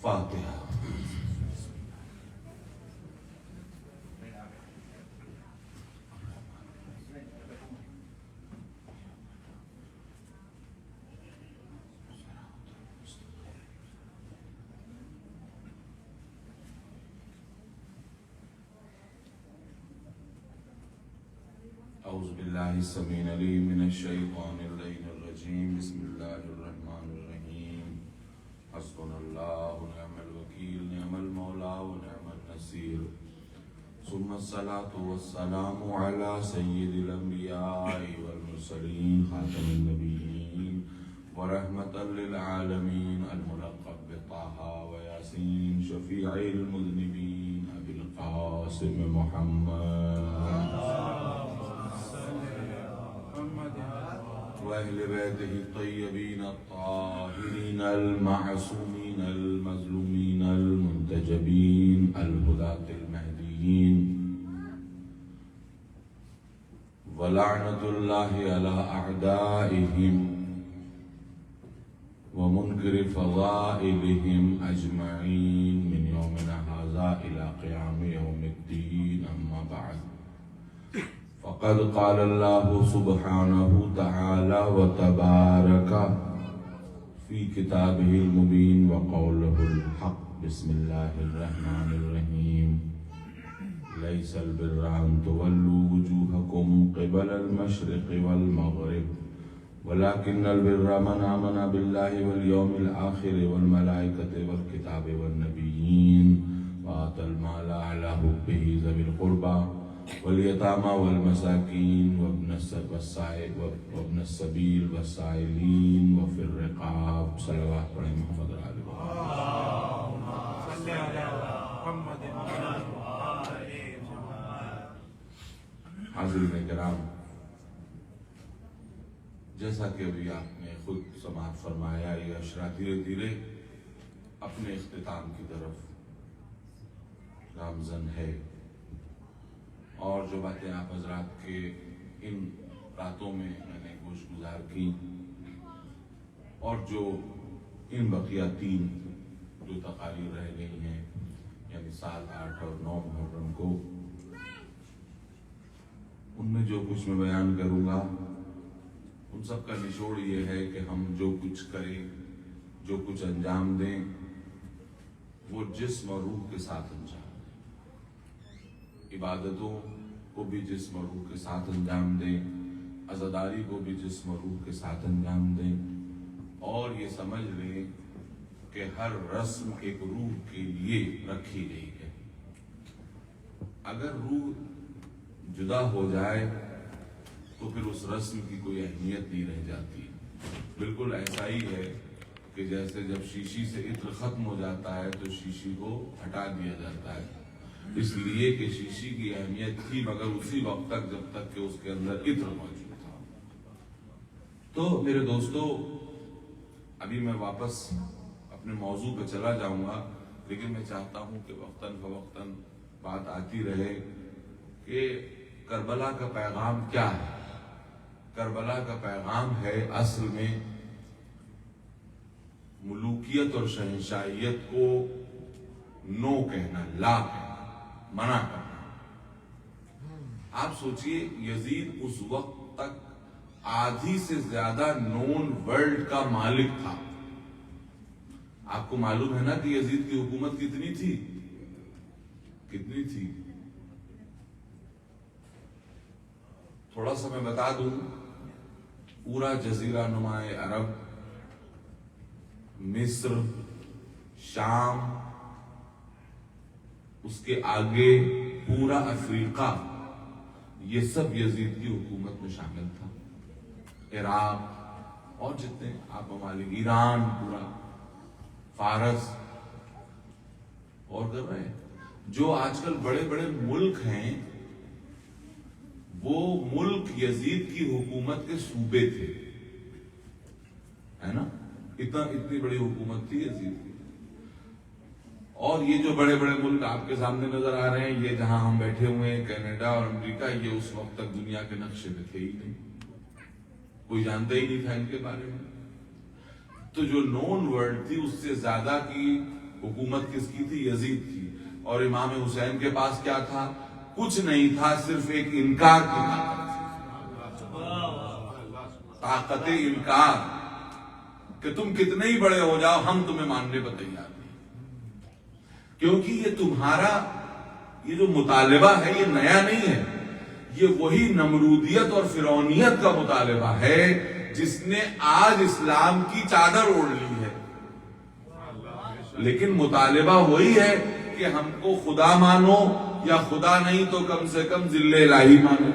فاتحہ۔ اعوذ باللہ السمیع العلیم من الشیطان اللعین الرجیم، بسم اللہ الرحمن الرحیم۔ حسبنا اللہ نعم الوکیل، نعم المولا ونعم النصیر، ثم الصلاة والسلام علی سید الانبیاء والمرسلین، خاتم النبیین ورحمة للعالمین، الملقب بطہ ویاسین، شفیع المذنبین، ابی القاسم محمد وأهل بيته الطيبين الطاهرين المعصومين المظلومين المنتجبين الهداة المهديين، ولعنة الله على أعدائهم ومنكر فضائلهم أجمعين من يومنا هذا إلى قيام يوم الدين، أما بعد، فقد قال الله سبحانه تعالى وتبارك في كتابه المبين وقوله الحق، بسم الله الرحمن الرحيم، ليس البر أن تولوا وجوهكم قبل المشرق والمغرب ولكن البر من آمن بالله واليوم الآخر والملائكة والكتاب والنبيين وآتى المال على حبه ذوي القربى واليتامى والمساكين وابن السبيل والسائلين وفي الرقاب، صلوات پڑھیں محمد علیہ وسلم۔ حاضرین کرام، جیسا کہ ابھی آپ نے خود سماعت فرمایا، یہ اشرا دھیرے دھیرے اپنے اختتام کی طرف گامزن ہے، اور جو باتیں آپ حضرات کے ان راتوں میں نے گوش گزار کی، اور جو ان بقیہ 3 جو تقاریر رہ گئی ہیں، یعنی 7، 8 اور 9 محرم کو، ان میں جو کچھ میں بیان کروں گا ان سب کا نچوڑ یہ ہے کہ ہم جو کچھ کریں، جو کچھ انجام دیں، وہ جسم اور روح کے ساتھ انجام، عبادتوں کو بھی جسم اور روح کے ساتھ انجام دیں، عزاداری کو بھی جسم اور روح کے ساتھ انجام دیں، اور یہ سمجھ لیں کہ ہر رسم ایک روح کے لیے رکھی گئی ہے۔ اگر روح جدا ہو جائے تو پھر اس رسم کی کوئی اہمیت نہیں رہ جاتی۔ بالکل ایسا ہی ہے کہ جیسے جب شیشی سے عطر ختم ہو جاتا ہے تو شیشی کو ہٹا دیا جاتا ہے، اس لیے کہ شیشی کی اہمیت تھی مگر اسی وقت تک جب تک کہ اس کے اندر عطر موجود تھا۔ تو میرے دوستو، ابھی میں واپس اپنے موضوع پہ چلا جاؤں گا، لیکن میں چاہتا ہوں کہ وقتاً فوقتاً بات آتی رہے کہ کربلا کا پیغام کیا ہے۔ کربلا کا پیغام ہے اصل میں ملوکیت اور شہنشاہیت کو نو کہنا، لا کہنا، منع کرنا۔ آپ سوچئے یزید اس وقت تک آدھی سے زیادہ نون ورلڈ کا مالک تھا۔ آپ کو معلوم ہے نا کہ یزید کی حکومت کتنی تھی؟ کتنی تھی؟ تھوڑا سا میں بتا دوں، پورا جزیرہ نما عرب، مصر، شام، اس کے آگے پورا افریقہ، یہ سب یزید کی حکومت میں شامل تھا۔ عراق اور جتنے آپ ممالک، ایران پورا، فارس، اور کر رہے ہیں جو آج کل بڑے بڑے ملک ہیں، وہ ملک یزید کی حکومت کے صوبے تھے، ہے نا؟ اتنی بڑی حکومت تھی یزید کی۔ اور یہ جو بڑے بڑے ملک آپ کے سامنے نظر آ رہے ہیں، یہ جہاں ہم بیٹھے ہوئے ہیں، کینیڈا اور امریکہ، یہ اس وقت تک دنیا کے نقشے پہ تھے ہی نہیں، کوئی جانتا ہی نہیں تھا ان کے بارے میں۔ تو جو نون ورلڈ تھی اس سے زیادہ کی حکومت کس کی تھی؟ یزید کی. اور امام حسین کے پاس کیا تھا؟ کچھ نہیں تھا، صرف ایک انکار کی طاقت انکار، کہ تم کتنے ہی بڑے ہو جاؤ ہم تمہیں ماننے پر تیار نہیں. کیونکہ یہ تمہارا یہ جو مطالبہ ہے یہ نیا نہیں ہے، یہ وہی نمرودیت اور فرعونیت کا مطالبہ ہے جس نے آج اسلام کی چادر اوڑھ لی ہے. لیکن مطالبہ وہی ہے کہ ہم کو خدا مانو، یا خدا نہیں تو کم سے کم ذل الہی مانو.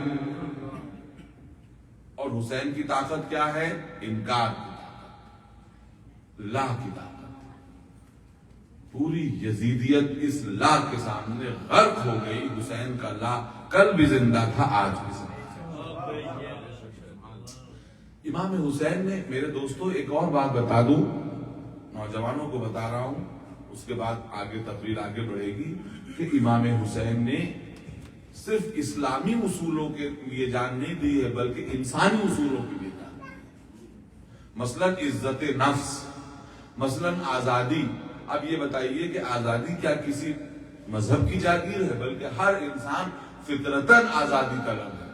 اور حسین کی طاقت کیا ہے؟ انکار کی طاقت، لا کی طاقت. پوری یزیدیت اس لا کے سامنے غرق ہو گئی. حسین کا لا کل بھی زندہ تھا، آج بھی زندہ. امام حسین نے، میرے دوستو ایک اور بات بتا دوں، نوجوانوں کو بتا رہا ہوں، اس کے بعد آگے تقریر آگے بڑھے گی، کہ امام حسین نے صرف اسلامی اصولوں کے لیے جان نہیں دی ہے بلکہ انسانی اصولوں کے لیے جان دی. مثلاً عزت نفس، مثلاً آزادی. اب یہ بتائیے کہ آزادی کیا کسی مذہب کی جاگیر ہے؟ بلکہ ہر انسان فطرتاً آزادی طلب ہے.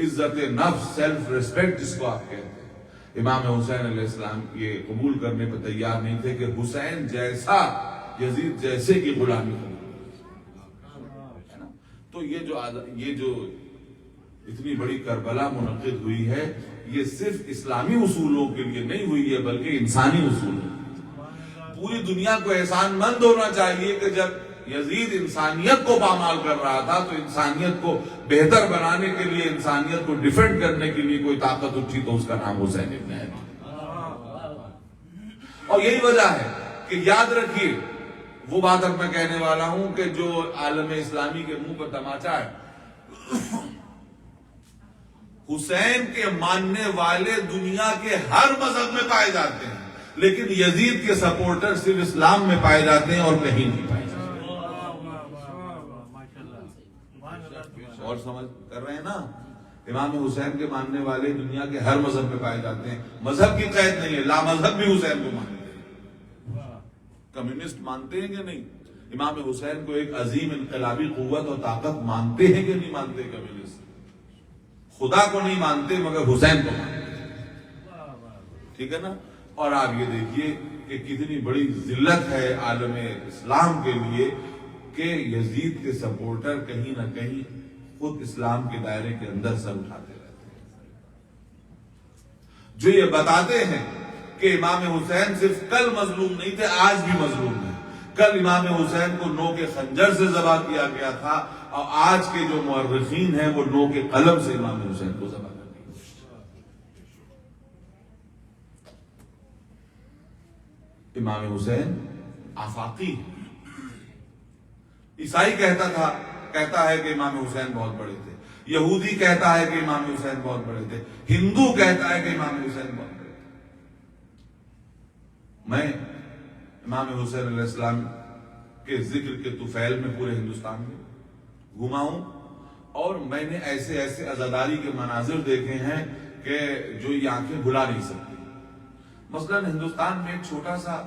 عزت نفس، سیلف ریسپیکٹ جس کو آپ کہتے ہیں. امام حسین علیہ السلام یہ قبول کرنے پر تیار نہیں تھے کہ حسین جیسا یزید جیسے کی غلامی ہو. تو یہ جو اتنی بڑی کربلا منعقد ہوئی ہے، یہ صرف اسلامی اصولوں کے لیے نہیں ہوئی ہے بلکہ انسانی اصول ہے. پوری دنیا کو احسان مند ہونا چاہیے کہ جب یزید انسانیت کو پامال کر رہا تھا تو انسانیت کو بہتر بنانے کے لیے، انسانیت کو ڈیفینڈ کرنے کے لیے کوئی طاقت اٹھی تو اس کا نام حسین ابن علی. اور یہی وجہ ہے کہ یاد رکھیے، وہ بات اب میں کہنے والا ہوں کہ جو عالم اسلامی کے منہ پر تماچا ہے، حسین کے ماننے والے دنیا کے ہر مذہب میں پائے جاتے ہیں، لیکن یزید کے سپورٹر صرف اسلام میں پائے جاتے ہیں اور کہیں نہیں پائے جاتے. اور سمجھ کر رہے ہیں نا؟ امام حسین کے ماننے والے دنیا کے ہر مذہب میں پائے جاتے ہیں. مذہب کی قید نہیں ہے، لا مذہب بھی حسین کو مانتے ہیں. کمیونسٹ مانتے ہیں کہ نہیں؟ امام حسین کو ایک عظیم انقلابی قوت اور طاقت مانتے ہیں کہ نہیں مانتے؟ کمیونسٹ خدا کو نہیں مانتے مگر حسین کو مانتے ہیں. ٹھیک ہے نا؟ اور آپ یہ دیکھیے کہ کتنی بڑی ذلت ہے عالم اسلام کے لیے کہ یزید کے سپورٹر کہیں نہ کہیں خود اسلام کے دائرے کے اندر سر اٹھاتے رہتے ہیں، جو یہ بتاتے ہیں کہ امام حسین صرف کل مظلوم نہیں تھے، آج بھی مظلوم ہیں. کل امام حسین کو نو کے خنجر سے ذبح کیا گیا تھا، اور آج کے جو مورخین ہیں وہ نو کے قلم سے امام حسین کو ذبح کر دیا. امام حسین آفاقی ہے. عیسائی کہتا ہے کہ امام حسین بہت بڑے تھے، یہودی کہتا ہے کہ امام حسین بہت بڑے تھے، ہندو کہتا ہے کہ امام حسین بہت بڑے تھے. میں امام حسین علیہ السلام کے ذکر کے طفیل میں پورے ہندوستان میں گھوما ہوں، اور میں نے ایسے ایسے عزاداری کے مناظر دیکھے ہیں کہ جو یہ آنکھیں بھلا نہیں سکتی. مثلاً ہندوستان میں ایک چھوٹا سا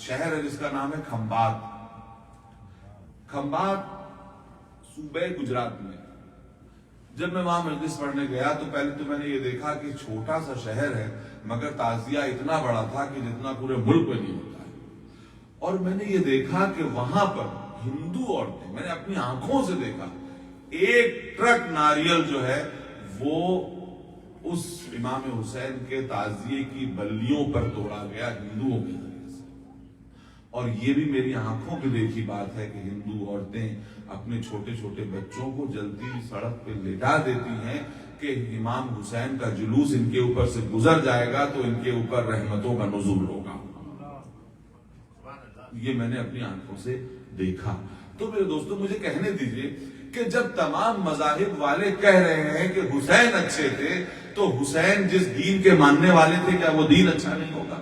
شہر ہے جس کا نام ہے کھمبات. کھمبات صوبہ گجرات میں. جب میں وہاں مجلس پڑھنے گیا تو پہلے تو میں نے یہ دیکھا کہ چھوٹا سا شہر ہے مگر تعزیہ اتنا بڑا تھا کہ جتنا پورے ملک میں نہیں ہوتا ہے. اور میں نے یہ دیکھا کہ وہاں پر ہندو عورتیں، میں نے اپنی آنکھوں سے دیکھا، ایک ٹرک ناریل جو ہے وہ اس امام حسین کے تعزیے کی بلیوں پر توڑا گیا ہندوؤں کے ذریعے سے. اور یہ بھی میری آنکھوں کی دیکھی بات ہے کہ ہندو عورتیں اپنے چھوٹے چھوٹے بچوں کو جلتی سڑک پہ لٹا دیتی ہیں کہ امام حسین کا جلوس ان کے اوپر سے گزر جائے گا تو ان کے اوپر رحمتوں کا نزول ہوگا. یہ میں نے اپنی آنکھوں سے دیکھا. تو میرے دوستو مجھے کہنے دیجئے کہ جب تمام مذاہب والے کہہ رہے ہیں کہ حسین اچھے تھے تو حسین جس دین کے ماننے والے تھے کیا وہ دین اچھا نہیں ہوگا؟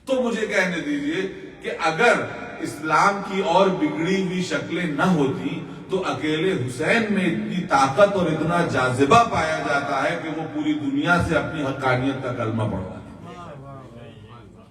تو مجھے کہنے دیجئے کہ اگر اسلام کی اور بگڑی ہوئی شکلیں نہ ہوتی تو اکیلے حسین میں اتنی طاقت اور اتنا جاذبہ پایا جاتا ہے کہ وہ پوری دنیا سے اپنی حقانیت کا کلمہ پڑھتا ہے.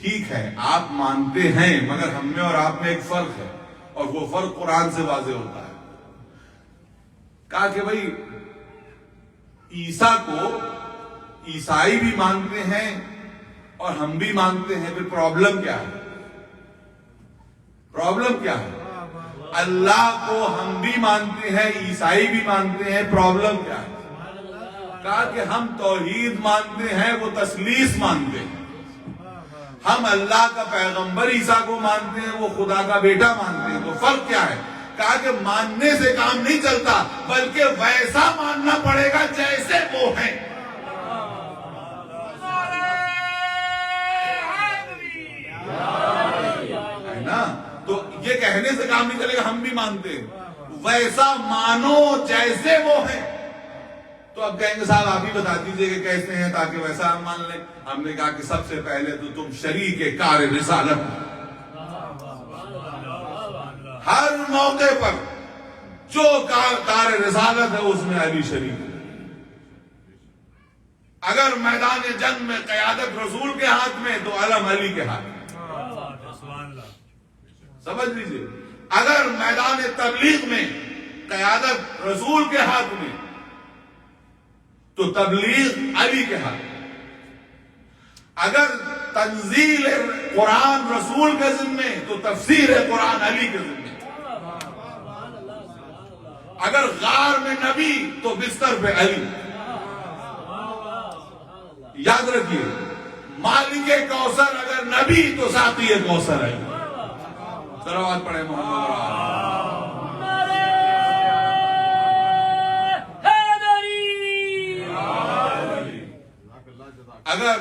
ٹھیک ہے آپ مانتے ہیں، مگر ہم میں اور آپ میں ایک فرق ہے، اور وہ فرق قرآن سے واضح ہوتا ہے۔ کہا کہ بھائی عیسیٰ کو عیسائی بھی مانتے ہیں اور ہم بھی مانتے ہیں، پھر پرابلم کیا ہے؟ پرابلم کیا ہے؟ اللہ کو ہم بھی مانتے ہیں، عیسائی بھی مانتے ہیں، پرابلم کیا ہے؟ کہا کہ ہم توحید مانتے ہیں، وہ تثلیث مانتے ہیں۔ ہم اللہ کا پیغمبر عیسیٰ کو مانتے ہیں، وہ خدا کا بیٹا مانتے ہیں، تو فرق کیا ہے؟ کہا کہ ماننے سے کام نہیں چلتا، بلکہ ویسا ماننا پڑے گا جیسے وہ ہیں۔ ہے نا؟ تو یہ کہنے سے کام نہیں چلے گا، ہم بھی مانتے ہیں، ویسا مانو جیسے وہ ہیں۔ تو اب کہیں گے صاحب آپ ہی بتا دیجئے کہ کیسے ہیں تاکہ ویسا ہم مان لیں۔ ہم نے کہا کہ سب سے پہلے تو تم شریک کار رسالت، ہر موقع پر جو کار رسالت ہے اس میں علی شریک ہے۔ اگر میدان جنگ میں قیادت رسول کے ہاتھ میں تو علم علی کے ہاتھ میں، سمجھ لیجئے۔ اگر میدان تبلیغ میں قیادت رسول کے ہاتھ میں تو تبلیغ علی کے ہاتھ میں، اگر تنزیل قرآن رسول کے ذمے تو تفسیر قرآن علی کے ذمے، اگر غار میں نبی تو بستر پہ علی۔ یاد رکھیے، مالک کوثر اگر نبی تو ساقی کوثر علی۔ صلوات پڑھیں محمد اگر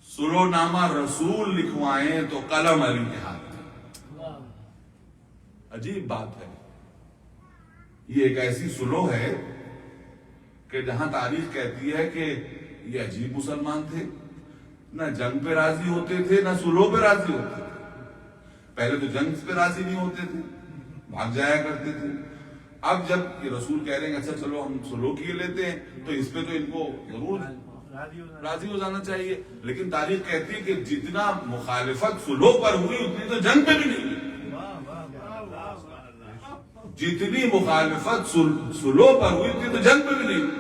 سلو نامہ رسول لکھوائیں تو قلم علی کے ہاتھ میں۔ عجیب بات ہے، یہ ایک ایسی سلو ہے کہ جہاں تاریخ کہتی ہے کہ یہ عجیب مسلمان تھے، نہ جنگ پہ راضی ہوتے تھے نہ سلو پہ راضی ہوتے تھے۔ پہلے تو جنگ پہ راضی نہیں ہوتے تھے، بھاگ جایا کرتے تھے۔ اب جب یہ رسول کہہ رہے ہیں اچھا چلو ہم سلو کیے لیتے ہیں تو اس پہ تو ان کو ضرور راضی ہو جانا چاہیے، لیکن تاریخ کہتی ہے کہ جتنا مخالفت سلو پر ہوئی اتنی تو جنگ پہ بھی نہیں ہوئی۔ جتنی مخالفت سلو پر ہوئی اتنی تو جنگ پہ بھی نہیں ہوئی۔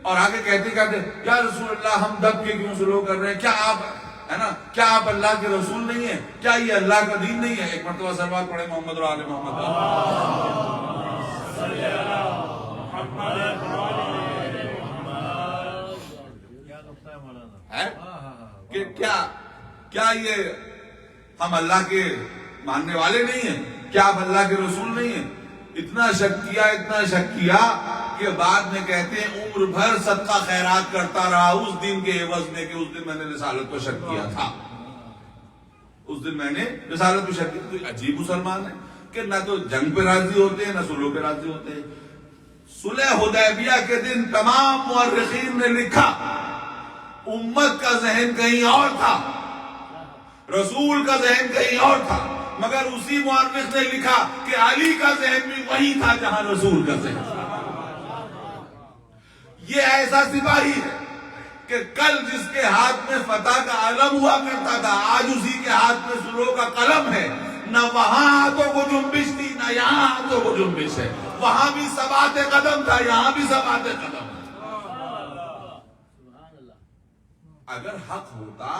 اور آگے کہتے یا رسول اللہ ہم دب کے کیوں سلو کر رہے ہیں؟ کیا آپ ہے نا، کیا آپ اللہ کے رسول نہیں ہیں؟ کیا یہ اللہ کا دین نہیں ہے؟ ایک مرتبہ صلوات پڑھے محمد اور آل محمد ہے کہ کیا یہ ہم اللہ کے ماننے والے نہیں ہیں؟ کیا آپ اللہ کے رسول نہیں ہیں؟ اتنا شک کیا کہ بعد میں کہتے ہیں عمر بھر صدقہ خیرات کرتا رہا اس دن کے عوض میں کہ اس دن میں نے رسالت کو شک کیا تھا۔ اس دن میں نے رسالت کو شک کیا۔ تو عجیب مسلمان ہے کہ نہ تو جنگ پہ راضی ہوتے ہیں نہ سلو پہ راضی ہوتے ہیں۔ صلح حدیبیہ کے دن تمام مورخین نے لکھا امت کا ذہن کہیں اور تھا، رسول کا ذہن کہیں اور تھا، مگر اسی مورخ نے لکھا کہ علی کا ذہن بھی وہی تھا جہاں رسول کا ذہن تھا۔ یہ ایسا سپاہی ہے کہ کل جس کے ہاتھ میں فتح کا علم ہوا کرتا تھا آج اسی کے ہاتھ میں سلو کا قلم ہے۔ نہ وہاں ہاتھوں کو جنبش تھی نہ یہاں ہاتھوں کو جنبش ہے، وہاں بھی ثبات قدم تھا یہاں بھی ثبات قدم ہے۔ اگر حق ہوتا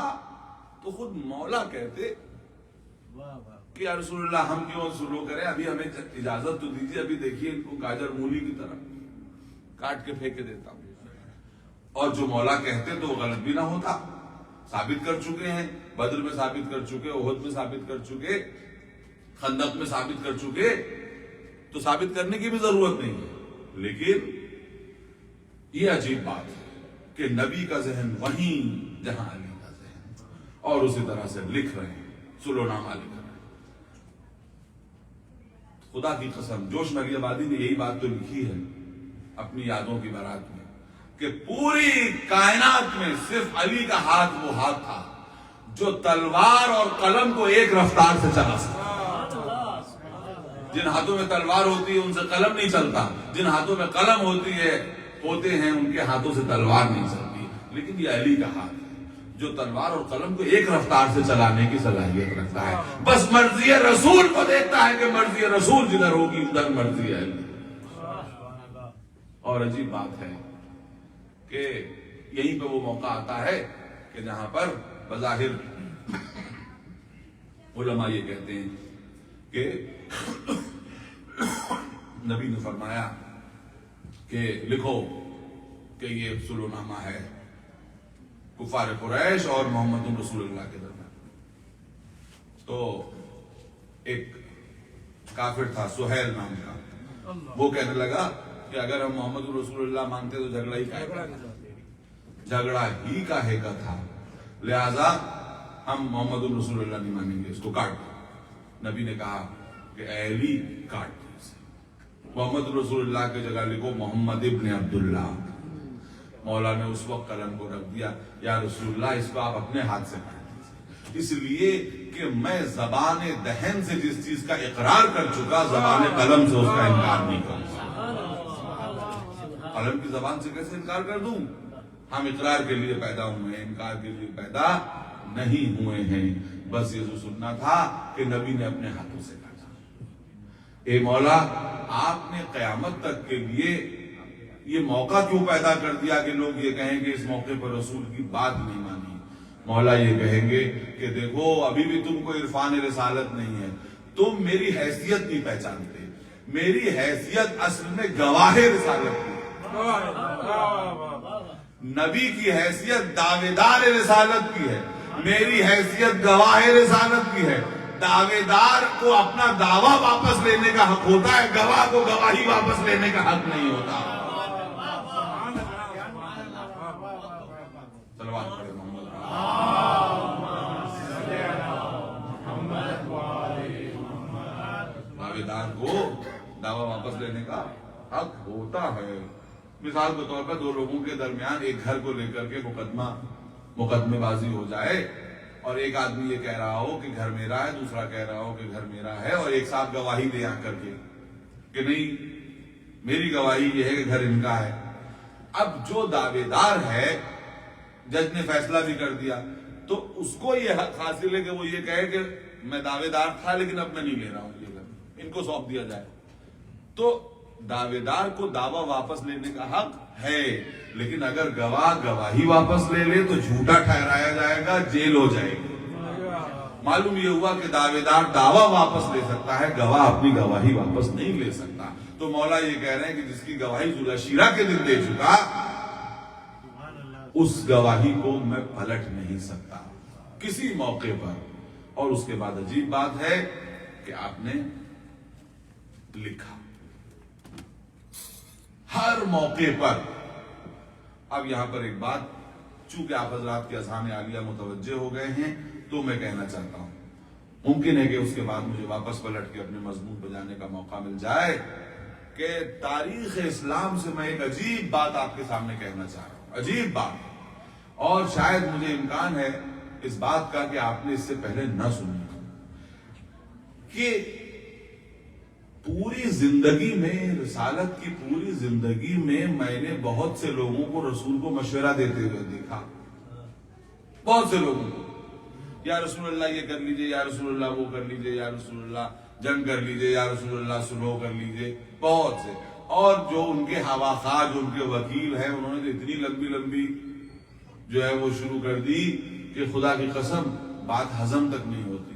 تو خود مولا کہتے کہ یا رسول اللہ ہم کیوں سلو کریں، ابھی ہمیں اجازت تو دیجیے، ابھی دیکھیے ان کو گاجر مولی کی طرح کاٹ کے پھینک کے دیتا ہوں۔ اور جو مولا کہتے تو وہ غلط بھی نہ ہوتا، ثابت کر چکے ہیں، بدر میں ثابت کر چکے، احد میں ثابت کر چکے، خندق میں ثابت کر چکے، تو ثابت کرنے کی بھی ضرورت نہیں ہے۔ لیکن یہ عجیب بات ہے کہ نبی کا ذہن وہیں جہاں علی کا ذہن، اور اسی طرح سے لکھ رہے ہیں، سلو نامہ لکھ رہے ہیں۔ خدا کی قسم جوش مری آبادی نے یہی بات تو لکھی ہے اپنی یادوں کی بارات میں کہ پوری کائنات میں صرف علی کا ہاتھ وہ ہاتھ تھا جو تلوار اور قلم کو ایک رفتار سے چلا سکتا۔ جن ہاتھوں میں تلوار ہوتی ہے ان سے قلم نہیں چلتا، جن ہاتھوں میں قلم ہوتے ہیں ان کے ہاتھوں سے تلوار نہیں چلتی، لیکن یہ علی کا ہاتھ ہے۔ جو تلوار اور قلم کو ایک رفتار سے چلانے کی صلاحیت رکھتا ہے، بس مرضی رسول کو دیکھتا ہے کہ مرضی رسول جدھر ہوگی ادھر مرضی ہے۔ اور عجیب بات ہے کہ یہیں پہ وہ موقع آتا ہے کہ جہاں پر بظاہر علماء یہ کہتے ہیں کہ نبی نے فرمایا کہ لکھو کہ یہ صلح نامہ ہے کفار قریش اور محمد رسول اللہ کے درمیان۔ تو ایک کافر تھا سہیل نام کا، وہ کہنے لگا کہ اگر ہم محمد رسول اللہ مانتے تو جھگڑا ہی کاہے کا تھا، لہذا ہم محمد رسول اللہ نہیں مانیں گے، اس کو کاٹ دو۔ نبی نے کہا کہ اے علی کاٹ دو اسے، محمد رسول اللہ کی جگہ لکھو محمد ابن عبداللہ۔ مولا نے اس وقت قلم کو رکھ دیا، یا رسول اللہ اس کو آپ اپنے ہاتھ سے کاٹ دیجیے، اس لیے کہ میں زبان دہن سے جس چیز کا اقرار کر چکا، زبان قلم سے اس کا انکار نہیں کروں۔ قلم کی زبان سے کیسے انکار کر دوں؟ ہم اقرار کے لیے پیدا ہوئے ہیں، انکار کے لیے پیدا نہیں ہوئے ہیں۔ بس یہ جو سننا تھا کہ نبی نے اپنے ہاتھوں سے کاٹا۔ اے مولا، آپ نے قیامت تک کے لیے یہ موقع کیوں پیدا کر دیا کہ لوگ یہ کہیں کہ اس موقع پر رسول کی بات نہیں مانی؟ مولا یہ کہیں گے کہ دیکھو ابھی بھی تم کو عرفان رسالت نہیں ہے، تم میری حیثیت نہیں پہچانتے۔ میری حیثیت اصل میں گواہ رسالت کی، نبی کی حیثیت دعوے دار رسالت کی ہے، میری حیثیت گواہ رسالت کی ہے۔ دعوے دار کو اپنا دعویٰ واپس لینے کا حق ہوتا ہے، گواہ کو گواہی واپس لینے کا حق نہیں ہوتا۔ دعوے دار کو دعویٰ واپس لینے کا حق ہوتا ہے۔ مثال کے طور پر دو لوگوں کے درمیان ایک گھر کو لے کر کے مقدمے بازی ہو جائے، اور ایک آدمی یہ کہہ رہا ہو کہ گھر میرا ہے، دوسرا کہہ رہا ہو کہ گھر میرا ہے، اور ایک ساتھ گواہی دے آ کر کے کہ نہیں میری گواہی یہ ہے کہ گھر ان کا ہے۔ اب جو دعوے دار ہے، جج نے فیصلہ بھی کر دیا، تو اس کو یہ حق حاصل ہے کہ وہ یہ کہے کہ میں دعوے دار تھا لیکن اب میں نہیں لے رہا ہوں یہ گھر، ان کو سونپ دیا جائے۔ تو دعوے دار کو دعویٰ واپس لینے کا حق ہے، لیکن اگر گواہ گواہی واپس لے لے تو جھوٹا ٹھہرایا جائے گا، جیل ہو جائے گی۔ معلوم یہ ہوا کہ دعوے دار دعویٰ واپس لے سکتا ہے، گواہ اپنی گواہی واپس نہیں لے سکتا۔ تو مولا یہ کہہ رہے ہیں کہ جس کی گواہی ذوالعشیرہ کے دن دے چکا، اس گواہی کو میں پلٹ نہیں سکتا کسی موقع پر۔ اور اس کے بعد عجیب بات ہے کہ آپ نے لکھا ہر موقع پر۔ اب یہاں پر ایک بات، چونکہ آپ حضرات کے اذہان عالیہ متوجہ ہو گئے ہیں تو میں کہنا چاہتا ہوں، ممکن ہے کہ اس کے بعد مجھے واپس پلٹ کے اپنے مضمون پہ جانے کا موقع مل جائے کہ تاریخ اسلام سے میں ایک عجیب بات آپ کے سامنے کہنا چاہ رہا ہوں، عجیب بات، اور شاید مجھے امکان ہے اس بات کا کہ آپ نے اس سے پہلے نہ سنی، کہ پوری زندگی میں، رسالت کی پوری زندگی میں نے بہت سے لوگوں کو رسول کو مشورہ دیتے ہوئے دیکھا، بہت سے لوگوں کو، یا رسول اللہ یہ کر لیجئے، یا رسول اللہ وہ کر لیجئے، یا رسول اللہ جنگ کر لیجئے، یا رسول اللہ صلح کر لیجئے، بہت سے۔ اور جو ان کے ہواخواہ، جو ان کے وکیل ہیں، انہوں نے اتنی لمبی لمبی جو ہے وہ شروع کر دی کہ خدا کی قسم بات ہضم تک نہیں ہوتی،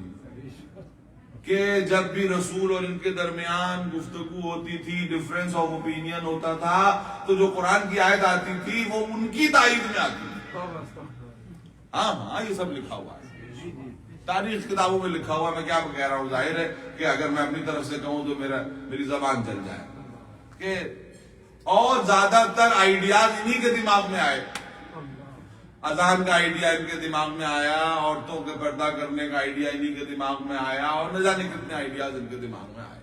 کہ جب بھی رسول اور ان کے درمیان گفتگو ہوتی تھی، ڈفرنس آف اوپینین ہوتا تھا، تو جو قرآن کی آیت آتی تھی وہ ان کی تائید میں آتی تھی۔ ہاں یہ سب لکھا ہوا ہے، تاریخ کتابوں میں لکھا ہوا۔ میں کیا کہہ رہا ہوں، ظاہر ہے کہ اگر میں اپنی طرف سے کہوں تو میری زبان چل جائے کہ، اور زیادہ تر آئیڈیاز انہی کے دماغ میں آئے۔ اذان کا آئیڈیا ان کے دماغ میں آیا، عورتوں کے پردہ کرنے کا آئیڈیا انہی کے دماغ میں آیا، اور نہ جانے کتنے آئیڈیاز ان کے دماغ میں آئے۔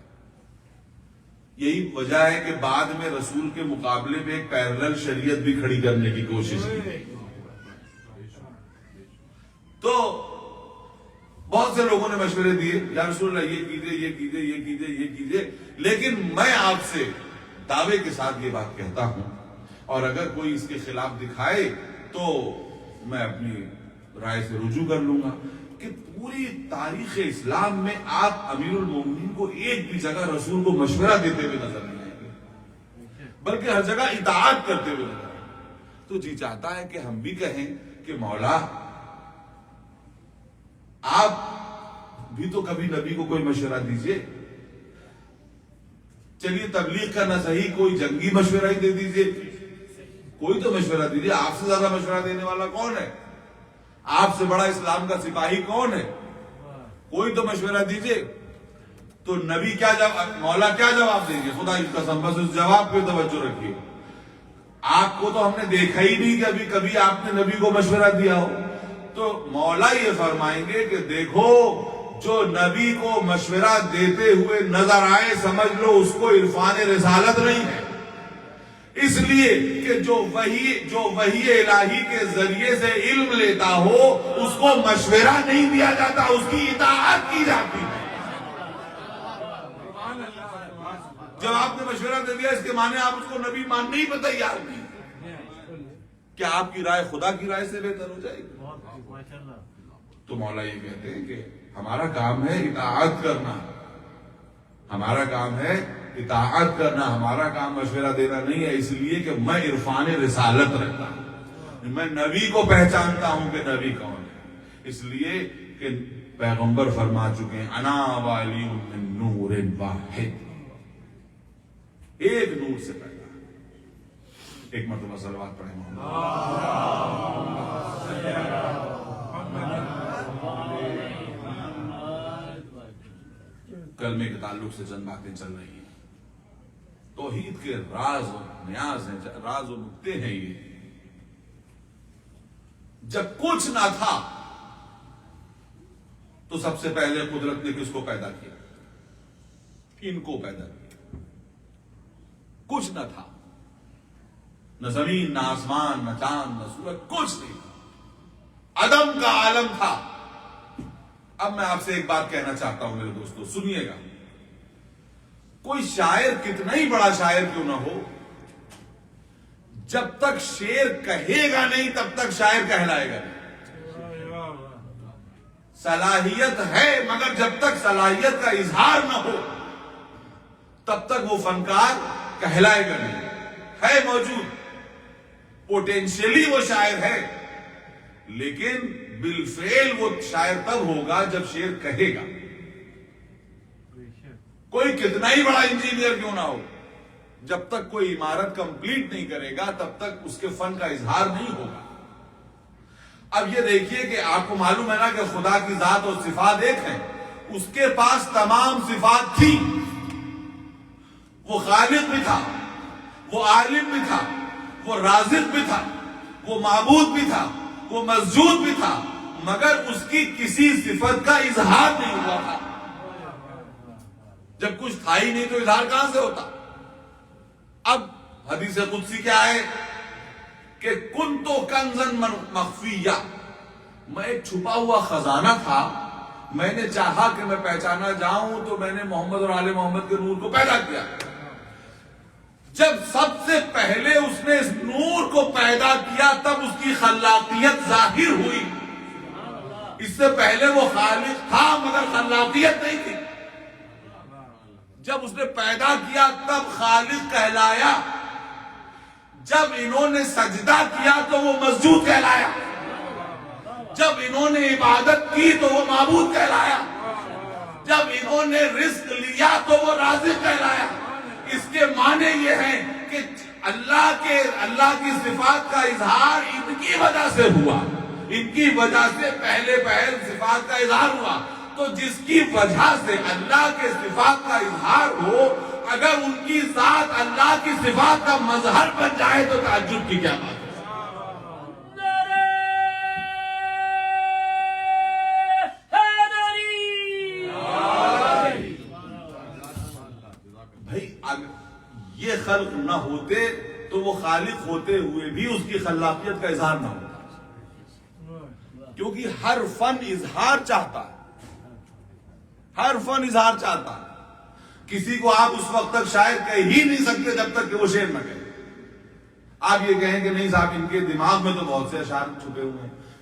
یہی وجہ ہے کہ بعد میں رسول کے مقابلے میں ایک پیرلل شریعت بھی کھڑی کرنے کی کوشش کی۔ تو بہت سے لوگوں نے مشورے دیے، یا رسول اللہ یہ کیجئے، یہ کیجئے، یہ کیجئے، یہ کیجئے، لیکن میں آپ سے دعوے کے ساتھ یہ بات کہتا ہوں، اور اگر کوئی اس کے خلاف دکھائے تو میں اپنی رائے سے رجوع کر لوں گا کہ پوری تاریخ اسلام میں آپ امیر المومنین کو ایک بھی جگہ رسول کو مشورہ دیتے ہوئے نظر نہیں آئیں گے، بلکہ ہر جگہ اطاعت کرتے ہوئے نظر آئیں گے۔ تو جی چاہتا ہے کہ ہم بھی کہیں کہ مولا آپ بھی تو کبھی نبی کو کوئی مشورہ دیجئے، چلیے تبلیغ کا نہ صحیح کوئی جنگی مشورہ ہی دے دیجئے، کوئی تو مشورہ دیجئے۔ آپ سے زیادہ مشورہ دینے والا کون ہے؟ آپ سے بڑا اسلام کا سپاہی کون ہے؟ کوئی تو مشورہ دیجئے۔ تو نبی کیا جواب، مولا کیا جواب دیں گے؟ خدا کی قسم بس اس جواب پہ توجہ رکھیے۔ آپ کو تو ہم نے دیکھا ہی نہیں کہ ابھی کبھی آپ نے نبی کو مشورہ دیا ہو۔ تو مولا یہ فرمائیں گے کہ دیکھو جو نبی کو مشورہ دیتے ہوئے نظر آئے سمجھ لو اس کو عرفان رسالت نہیں ہے، اس لیے کہ جو وحی الہی کے ذریعے سے علم لیتا ہو اس کو مشورہ نہیں دیا جاتا، اس کی اطاعت کی جاتی ہے۔ جب آپ نے مشورہ دے دیا اس کے معنی آپ اس کو نبی ماننے ہی پہ تیار نہیں، کیا آپ کی رائے خدا کی رائے سے بہتر ہو جائے گی؟ تو مولا یہ کہتے ہیں کہ ہمارا کام ہے اطاعت کرنا، ہمارا کام ہے اطاعت کرنا، ہمارا کام مشورہ دینا نہیں ہے، اس لیے کہ میں عرفان رسالت رکھتا ہوں، میں نبی کو پہچانتا ہوں کہ نبی کون ہے، اس لیے کہ پیغمبر فرما چکے ہیں انا والی من نور واحد، ایک نور سے پیدا۔ ایک مرتبہ صلوات پڑھیں کلمے کے تعلق سے چند باتیں چل رہی ہیں، توحید کے راز و نیاز ہیں، راز و نکتے ہیں۔ یہ جب کچھ نہ تھا تو سب سے پہلے قدرت نے کس کو پیدا کیا؟ ان کو پیدا کیا۔ کچھ نہ تھا، نہ زمین نہ آسمان نہ چاند نہ سورج، کچھ نہیں تھا، عدم کا عالم تھا۔ اب میں آپ سے ایک بات کہنا چاہتا ہوں میرے دوستو، سنیے گا۔ کوئی شاعر کتنا ہی بڑا شاعر کیوں نہ ہو، جب تک شعر کہے گا نہیں تب تک شاعر کہلائے گا نہیں۔ صلاحیت ہے مگر جب تک صلاحیت کا اظہار نہ ہو تب تک وہ فنکار کہلائے گا نہیں۔ ہے موجود، پوٹینشیلی وہ شاعر ہے، لیکن بالفعل وہ شاعر تب ہوگا جب شعر کہے گا۔ کوئی کتنا ہی بڑا انجینئر کیوں نہ ہو، جب تک کوئی عمارت کمپلیٹ نہیں کرے گا تب تک اس کے فن کا اظہار نہیں ہوگا۔ اب یہ دیکھیے کہ آپ کو معلوم ہے نا کہ خدا کی ذات اور صفات ایک ہیں، اس کے پاس تمام صفات تھی، وہ خالق بھی تھا، وہ عالم بھی تھا، وہ رازق بھی تھا، وہ معبود بھی تھا، وہ مسجود بھی تھا، مگر اس کی کسی صفت کا اظہار نہیں ہوا تھا۔ جب کچھ تھا ہی نہیں تو اظہار کہاں سے ہوتا؟ اب حدیث قدسی کیا ہے کہ کنتو کنزن مخفیہ، میں ایک چھپا ہوا خزانہ تھا، میں نے چاہا کہ میں پہچانا جاؤں تو میں نے محمد اور آل محمد کے نور کو پیدا کیا۔ جب سب سے پہلے اس نے اس نور کو پیدا کیا تب اس کی خلاقیت ظاہر ہوئی، اس سے پہلے وہ خالق تھا مگر خلاقیت نہیں تھی۔ جب اس نے پیدا کیا تب خالق کہلایا، جب انہوں نے سجدہ کیا تو وہ مسجود کہلایا، جب انہوں نے عبادت کی تو وہ معبود کہلایا، جب انہوں نے رزق لیا تو وہ رازق کہلایا۔ اس کے معنی یہ ہیں کہ اللہ کی صفات کا اظہار ان کی وجہ سے ہوا، ان کی وجہ سے پہلے صفات کا اظہار ہوا۔ تو جس کی وجہ سے اللہ کے صفات کا اظہار ہو، اگر ان کی ذات اللہ کی صفات کا مظہر بن جائے تو تعجب کی کیا بات ہے؟ بھائی اگر یہ خلق نہ ہوتے تو وہ خالق ہوتے ہوئے بھی اس کی خلاقیت کا اظہار نہ ہوتا، کیونکہ ہر فن اظہار چاہتا ہے، ہر فن اظہار چاہتا ہے۔ کسی کو آپ اس وقت تک شاعر کہہ ہی نہیں سکتے جب تک کہ وہ شعر نہ کہے۔ آپ یہ کہیں کہ نہیں صاحب ان کے دماغ میں تو بہت سے اشعار چھپے ہوئے ہیں،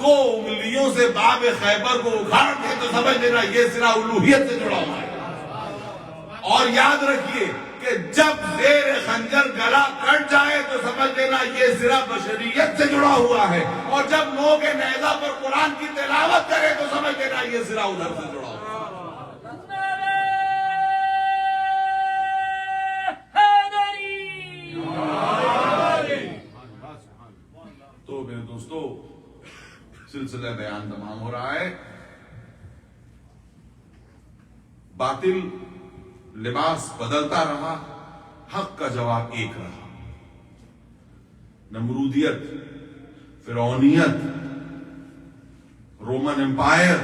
2 انگلیوں سے باب خیبر کو اکھاڑ دے تو سمجھ لینا یہ سرا الوہیت سے جڑا ہوا ہے۔ اور یاد رکھیے کہ جب زیر خنجر گلا کٹ جائے تو سمجھ لینا یہ سرا بشریت سے جڑا ہوا ہے، اور جب نو کے نیزہ پر قرآن کی تلاوت کرے تو سمجھ لینا یہ سرا ادھر سے جڑا ہوا ہے۔ تو میرے دوستو سلسلہ بیان تمام ہو رہا ہے۔ باطل لباس بدلتا رہا، حق کا جواب ایک رہا۔ نمرودیت، فرعونیت، رومن امپائر،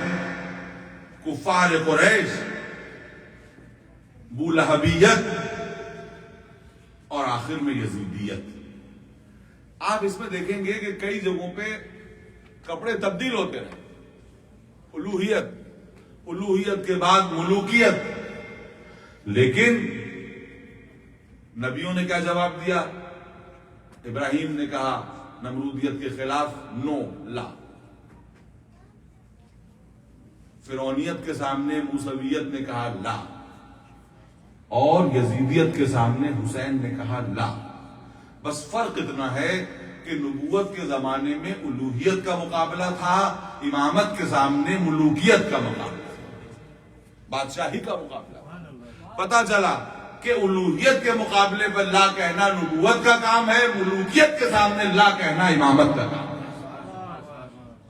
کفار قریش، بولہبیت اور آخر میں یزیدیت۔ آپ اس میں دیکھیں گے کہ کئی جگہوں پہ کپڑے تبدیل ہوتے رہے۔ الوہیت کے بعد ملوکیت، لیکن نبیوں نے کیا جواب دیا؟ ابراہیم نے کہا نمرودیت کے خلاف نو، لا۔ فرعونیت کے سامنے موسویت نے کہا لا، اور یزیدیت کے سامنے حسین نے کہا لا۔ بس فرق اتنا ہے کہ نبوت کے زمانے میں الوہیت کا مقابلہ تھا، امامت کے سامنے ملوکیت کا مقابلہ تھا، بادشاہی کا مقابلہ۔ پتا چلا کہ الوہیت کے مقابلے پر لا کہنا نبوت کا کام ہے، ملوکیت کے سامنے لا کہنا امامت کا کام ہے۔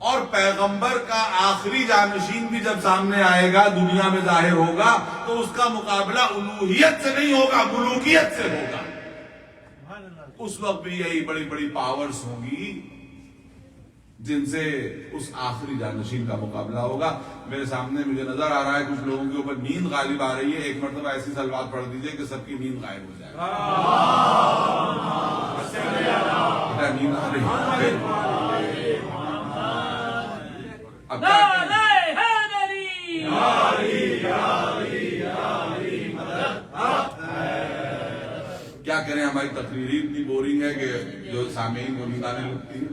اور پیغمبر کا آخری جانشین بھی جب سامنے آئے گا، دنیا میں ظاہر ہوگا، تو اس کا مقابلہ الوہیت سے نہیں ہوگا، ملوکیت سے ہوگا۔ اس وقت بھی یہی بڑی بڑی پاورز ہوں گی جن سے اس آخری جانشین کا مقابلہ ہوگا۔ میرے سامنے مجھے نظر آ رہا ہے کچھ لوگوں کے اوپر نیند غالب آ رہی ہے، ایک مرتبہ ایسی سلوات پڑھ دیجئے کہ سب کی نیند غائب ہو جائے۔ نیند آ رہی ہے؟ اب کیا کریں، ہماری تقریری اتنی بورنگ ہے کہ جو سامعین کو نیند آنے لگتی ہے۔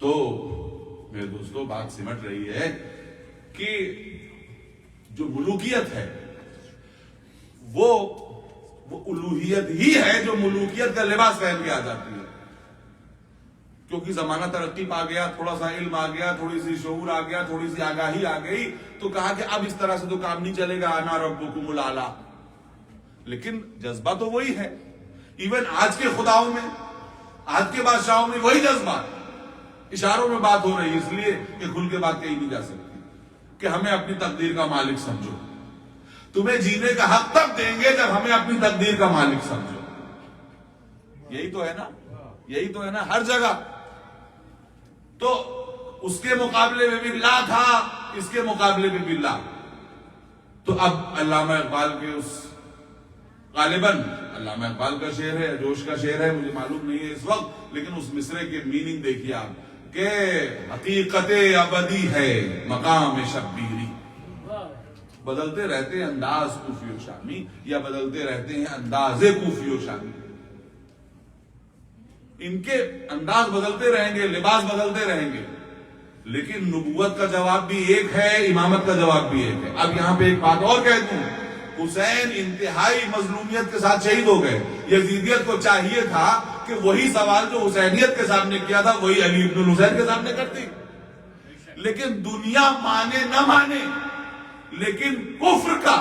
تو میرے دوستو بات سمٹ رہی ہے کہ جو ملوکیت ہے وہ الوہیت ہی ہے جو ملوکیت کا لباس پہن کے آ جاتی ہے، کیونکہ زمانہ ترقی پا گیا، تھوڑا سا علم آ گیا، تھوڑی سی شعور آ گیا، تھوڑی سی آگاہی آ گئی، تو کہا کہ اب اس طرح سے تو کام نہیں چلے گا، انا ربکم الاعلی۔ لیکن جذبہ تو وہی ہے، ایون آج کے خداؤں میں، آج کے بادشاہوں میں وہی جذبہ ہے۔ اشاروں میں بات ہو رہی ہے اس لیے کہ کھل کے بات کہی نہیں جا سکتی کہ ہمیں اپنی تقدیر کا مالک سمجھو۔ تمہیں جینے کا حق تب دیں گے جب ہمیں اپنی تقدیر کا مالک سمجھو۔ یہی تو ہے نا، یہی تو ہے نا ہر جگہ۔ تو اس کے مقابلے میں بھی لا تھا، اس کے مقابلے میں بھی لا۔ تو اب علامہ اقبال کے اس غالباً علامہ اقبال کا شعر ہے، جوش کا شعر ہے، مجھے معلوم نہیں ہے اس وقت، لیکن اس مصرے کے میننگ دیکھیے آپ کہ حقیقت ابدی ہے مقام شبیری۔ بدلتے رہتے ہیں انداز کوفی و شامی، یا بدلتے رہتے ہیں انداز کوفی و شامی۔ ان کے انداز بدلتے رہیں گے، لباس بدلتے رہیں گے، لیکن نبوت کا جواب بھی ایک ہے، امامت کا جواب بھی ایک ہے۔ اب یہاں پہ ایک بات اور کہہ دوں، حسین انتہائی مظلومیت کے ساتھ شہید ہو گئے۔ یزیدیت کو چاہیے تھا کہ وہی سوال جو حسینیت کے سامنے کیا تھا وہی علی ابن الحسین کے سامنے کرتی، لیکن دنیا مانے نہ مانے، لیکن کفر کا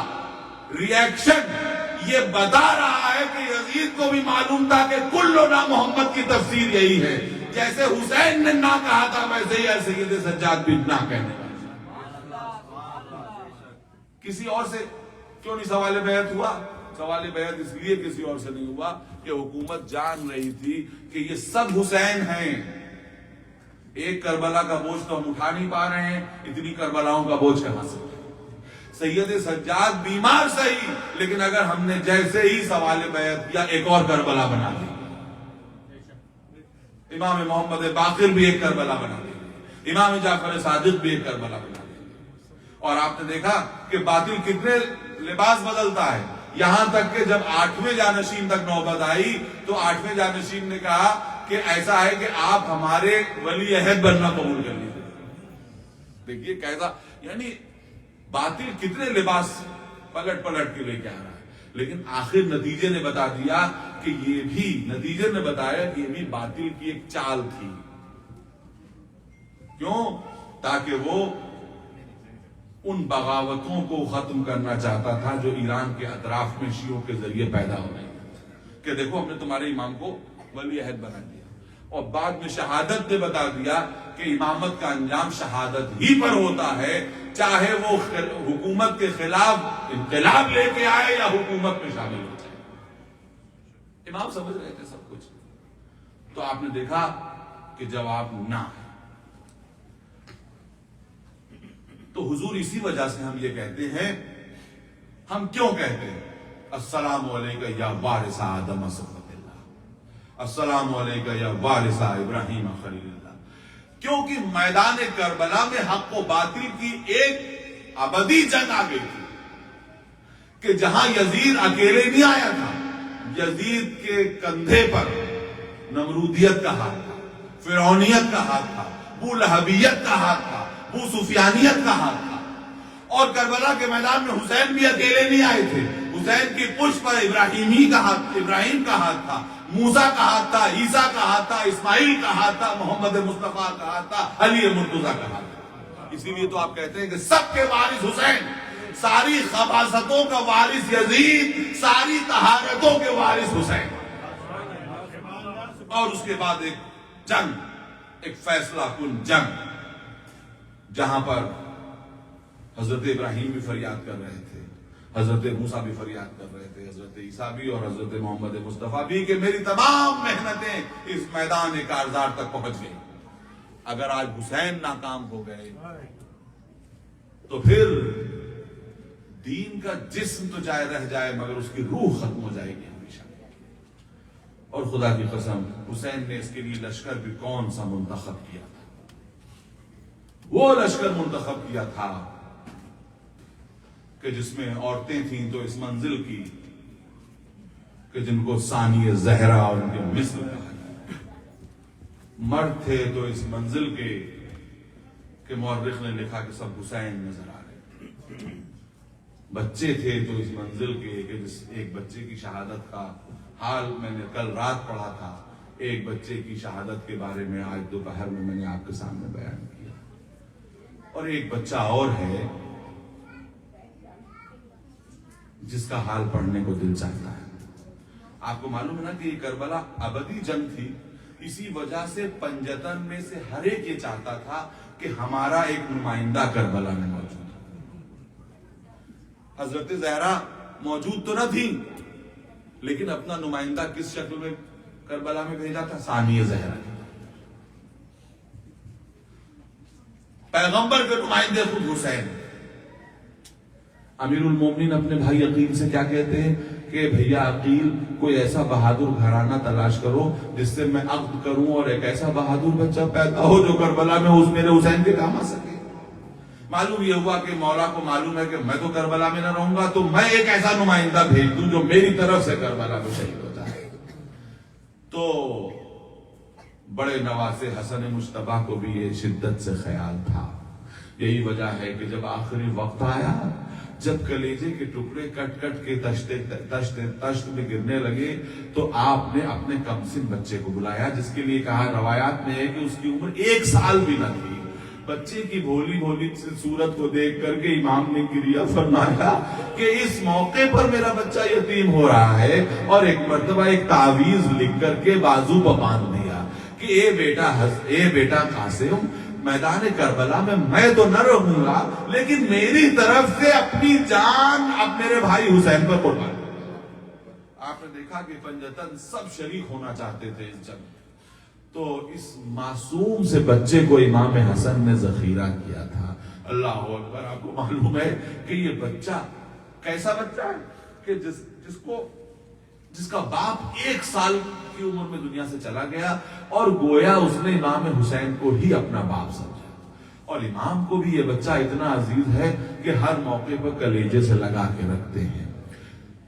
ریاکشن یہ بتا رہا ہے کہ یزید کو بھی معلوم تھا کہ کلنا محمد کی تفسیر یہی ہے۔ جیسے حسین نے نہ کہا تھا ویسے ہی سید سجاد بھی نہ کہنے والا۔ کسی اور سے کیوں نہیں سوال بیعت ہوا؟ سوال بیعت اس لیے کسی اور سے نہیں ہوا کہ حکومت جان رہی تھی کہ یہ سب حسین ہیں، ایک کربلا کا بوجھ تو ہم اٹھا نہیں پا رہے ہیں، اتنی کربلاؤں کا بوجھ کہاں سے؟ سید سجاد بیمار صحیح، لیکن اگر ہم نے جیسے ہی سوال بیعت کیا ایک اور کربلا بنا دی، امام محمد باقر بھی ایک کربلا بنا دی، امام جعفر صادق بھی ایک کربلا بنا دی۔ اور آپ نے دیکھا کہ باطل کتنے لباس بدلتا ہے۔ یہاں تک کہ جب 8ویں جانشین تک نوبت آئی تو 8ویں جانشین نے کہا کہ ایسا ہے کہ آپ ہمارے ولی عہد بننا قبول کر لیجیے. دیکھیے کیسا، یعنی باطل کتنے لباس پلٹ پلٹ کے لے کے آ رہا ہے، لیکن آخر نتیجے نے بتا دیا کہ نتیجے نے بتایا کہ یہ بھی باطل کی ایک چال تھی. کیوں؟ تاکہ وہ ان بغاوتوں کو ختم کرنا چاہتا تھا جو ایران کے اطراف میں شیعوں کے ذریعے پیدا ہو رہی ہیں، کہ دیکھو ہم نے تمہارے امام کو ولی عہد بنا دیا، اور بعد میں شہادت نے بتا دیا کہ امامت کا انجام شہادت ہی پر ہوتا ہے، چاہے وہ حکومت کے خلاف انقلاب لے کے آئے یا حکومت میں شامل ہو جائے. امام سمجھ رہے تھے سب کچھ. تو آپ نے دیکھا کہ جواب نہ ہے. تو حضور اسی وجہ سے ہم یہ کہتے ہیں، ہم کیوں کہتے ہیں السلام علیکہ یا وارث آدم صفوت اللہ، السلام علیکہ یا وارث ابراہیم خلیل اللہ؟ کیونکہ میدان کربلا میں حق و باطل کی ایک ابدی جنگ آ گئی تھی کہ جہاں یزید اکیلے نہیں آیا تھا، یزید کے کندھے پر نمرودیت کا ہاتھ تھا، فرعونیت کا ہاتھ تھا، بو لہبیت کا ہاتھ تھا، بو سفیانیت کا ہاتھ تھا. اور کربلا کے میدان میں حسین بھی اکیلے نہیں آئے تھے، حسین کی پشت پر ابراہیم کا ہاتھ تھا، موسیٰ کا ہاتھ تھا، عیسیٰ کا ہاتھ تھا، اسماعیل کا ہاتھ تھا، محمد مصطفیٰ کا ہاتھ تھا، علی مرتضیٰ کا ہاتھ تھا. اسی لیے تو آپ کہتے ہیں کہ سب کے وارث حسین، ساری خباثتوں کا وارث یزید، ساری طہارتوں کے وارث حسین. اور اس کے بعد ایک جنگ، ایک فیصلہ کن جنگ، جہاں پر حضرت ابراہیم بھی فریاد کر رہے تھے، حضرت موسیٰ بھی فریاد کر رہے تھے، حضرت عیسیٰ بھی اور حضرت محمد مصطفیٰ بھی، کہ میری تمام محنتیں اس میدان کارزار تک پہنچ گئی. اگر آج حسین ناکام ہو گئے تو پھر دین کا جسم تو چاہے رہ جائے مگر اس کی روح ختم ہو جائے گی ہمیشہ. اور خدا کی قسم حسین نے اس کے لیے لشکر بھی کون سا منتخب کیا تھا؟ وہ لشکر منتخب کیا تھا کہ جس میں عورتیں تھیں تو اس منزل کی کہ جن کو ثانی زہرا اور ان کے مثل کہا جاتا، مرد تھے تو اس منزل کے کہ مورخ نے لکھا کہ سب حسین نظر آ رہے، بچے تھے تو اس منزل کے کہ جس ایک بچے کی شہادت کا حال میں نے کل رات پڑھا تھا، ایک بچے کی شہادت کے بارے میں آج دوپہر میں نے آپ کے سامنے بیان کیا. اور ایک بچہ اور ہے جس کا حال پڑھنے کو دل چاہتا ہے. آپ کو معلوم ہے نا کہ یہ کربلا ابدی جنگ تھی، اسی وجہ سے پنجتن میں سے ہر ایک یہ چاہتا تھا کہ ہمارا ایک نمائندہ کربلا میں موجود ہے. حضرت زہرا موجود تو نہ تھی لیکن اپنا نمائندہ کس شکل میں کربلا میں بھیجا تھا؟ ثانی زہرا. پیغمبر کے نمائندے خود حسین. امیر المومنین اپنے بھائی عقیل سے کیا کہتے ہیں کہ بھیا عقیل کوئی ایسا بہادر گھرانہ تلاش کرو جس سے میں عقد کروں اور ایک ایسا بہادر بچہ پیدا ہو جو کربلا میں اس میرے حسین کے کام آ سکے. معلوم یہ ہوا کہ مولا کو معلوم ہے کہ میں تو کربلا میں نہ رہوں گا، تو میں ایک ایسا نمائندہ بھیج دوں جو میری طرف سے کربلا میں شہید ہو جائے. تو بڑے نواسے حسن مجتبیٰ کو بھی یہ شدت سے خیال تھا. یہی وجہ ہے کہ جب آخری وقت آیا، جب کلیجے کے ٹکڑے کٹ کٹ کے تشت میں گرنے لگے، تو آپ نے اپنے کمسن بچے کو بلایا، جس کے لیے کہا روایات میں ہے کہ اس کی عمر 1 سال بھی نہ تھی. بچے کی بھولی بھولی صورت کو دیکھ کر کے امام نے گریہ فرمایا کہ اس موقع پر میرا بچہ یتیم ہو رہا ہے، اور ایک مرتبہ ایک تعویذ لکھ کر کے بازو پر باندھ دیا کہ اے بیٹا قاسم، میدان کربلا میں تو نہ رہوں گا لیکن میری طرف سے اپنی جان اب میرے بھائی حسین پر قربان. آپ نے دیکھا کہ پنجتن سب شریک ہونا چاہتے تھے اس جنگ. تو اس معصوم سے بچے کو امام حسن نے ذخیرہ کیا تھا. اللہ اکبر. آپ کو معلوم ہے کہ یہ بچہ کیسا بچہ ہے کہ جس کا باپ 1 سال کی عمر میں دنیا سے چلا گیا اور گویا اس نے امام حسین کو ہی اپنا باپ سمجھا. اور امام کو بھی یہ بچہ اتنا عزیز ہے کہ ہر موقع پر کلیجے سے لگا کے رکھتے ہیں.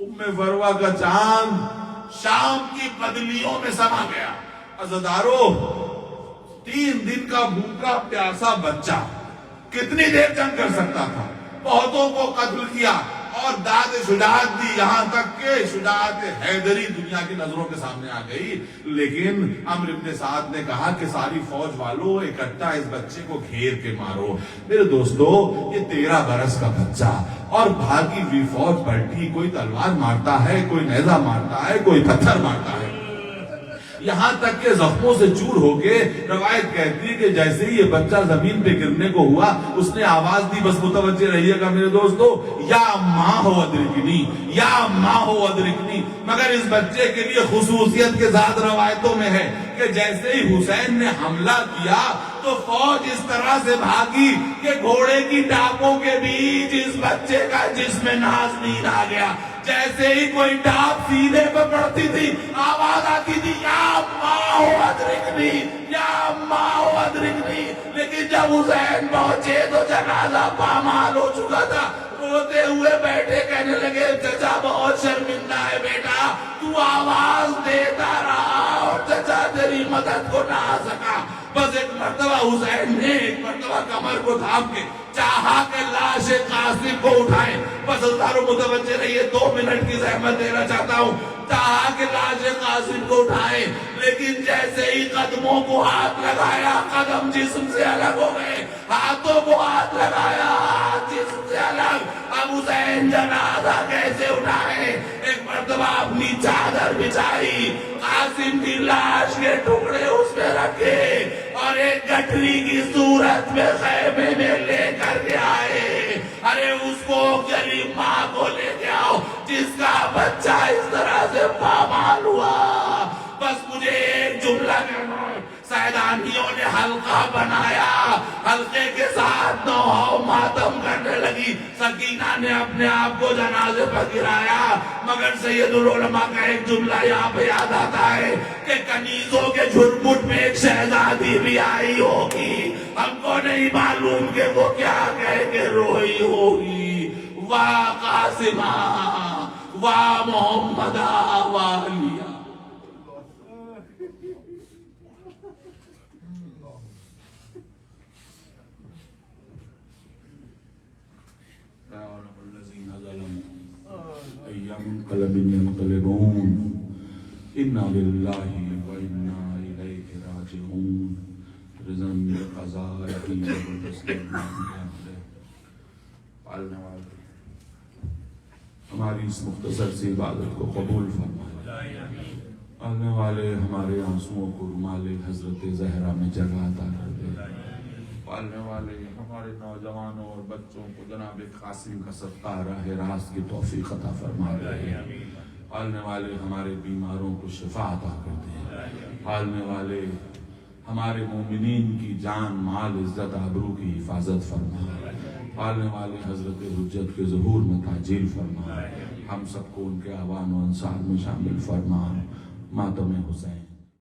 ام فروہ کا چاند شام کی بدلیوں میں سما گیا۔ عزادارو، 3 دن کا بھوکا پیاسا بچہ کتنی دیر جنگ کر سکتا تھا؟ بہتوں کو قتل کیا اور داد شجاعت دی، یہاں تک کہ شجاعت حیدری دنیا کی نظروں کے سامنے آ گئی۔ لیکن عمرو بن سعد نے کہا کہ ساری فوج والوں اکٹھا اس بچے کو گھیر کے مارو۔ میرے دوستو، یہ 13 برس کا بچہ اور بھاگی ہوئی فوج پلٹی، کوئی تلوار مارتا ہے، کوئی نیزہ مارتا ہے، کوئی پتھر مارتا ہے، یہاں تک کہ زخموں سے چور ہو کے روایت کہتی ہے کہ جیسے ہی یہ بچہ زمین پہ گرنے کو ہوا، اس نے آواز دی، بس متوجہ رہیے گا میرے دوستو، یا ماں ہو ادرکنی، یا ماں ہو ادرکنی۔ مگر اس بچے کے لیے خصوصیت کے ساتھ روایتوں میں ہے کہ جیسے ہی حسین نے حملہ کیا تو فوج اس طرح سے بھاگی کہ گھوڑے کی ٹاپوں کے بیچ اس بچے کا جسم نازنین آ گیا۔ جیسے ہی کوئی ٹاپ سینے پہ پڑتی تھی، آواز آتی تھی، یا ماں ہو ادرکنی، یا ماں ہو ادرکنی۔ لیکن جب حسین پہنچے تو جنازہ پامال ہو چکا تھا۔ روتے ہوئے بیٹھے کہنے لگے، چچا بہت شرمندہ ہے بیٹا، تو آواز دیتا رہا اور چچا تیری مدد کو نہ آ سکا۔ بس ایک مرتبہ حسین نے ایک مرتبہ کمر کو تھام کے چاہا کہ لاش قاسم کو اٹھائیں۔ بس ہزاروں متوجہ رہیے، 2 منٹ کی زحمت دینا چاہتا ہوں۔ چاہا کہ لاش قاسم کو اٹھائیں، لیکن جیسے ہی قدموں کو ہاتھ لگایا، قدم جسم سے الگ ہو گئے، ہاتھوں کو ہاتھ لگایا، ہاتھ جسم سے الگ۔ اب حسین جنازہ کیسے اٹھائے؟ ایک مرتبہ اپنی چادر بچھائی، قاسم کی لاش کے ٹکڑے اس میں رکھے اور ایک گٹھری کی صورت میں خیمے میں لے کر کے آئے۔ ارے اس کو غریب ماں کو لے کے آؤ جس کا بچہ اس طرح سے پامال ہوا۔ بس مجھے ایک جملہ کہنا ہے، سیدانیوں نے حلقہ بنایا، حلقے کے ساتھ نوحہ ماتم کرنے لگی۔ سکینہ نے اپنے آپ کو جنازے پر گرایا، مگر سید العلماء کا ایک جملہ یہاں پہ یاد آتا ہے کہ کنیزوں کے جھرمٹ میں ایک شہزادی بھی آئی ہوگی، ہم کو نہیں معلوم کہ وہ کیا کہہ کے روئی ہوگی۔ واہ قاسمہ، واہ محمدہ، واہ علیہ۔ منقلب ينقلبون انا للہ وانا الیہ راجعون۔ رضا بالقضاء پالنے والے ہماری اس مختصر سی عبادت کو قبول فرمائے، پالنے والے ہمارے آنسوؤں کو رومال حضرت زہرا میں جگہ عطا کر دے، پالنے والے ہمارے نوجوانوں اور بچوں کو جناب قاسم کا صدقہ راہ راست کی توفیق عطا فرما دے، پالنے والے ہمارے بیماروں کو شفا عطا کر دے، پالنے والے ہمارے مومنین کی جان مال عزت آبرو کی حفاظت فرما، پالنے والے حضرت حجت کے ظہور میں تاجیل فرما، ہم سب کو ان کے اعوان و انصار میں شامل فرما۔ ماتم حسین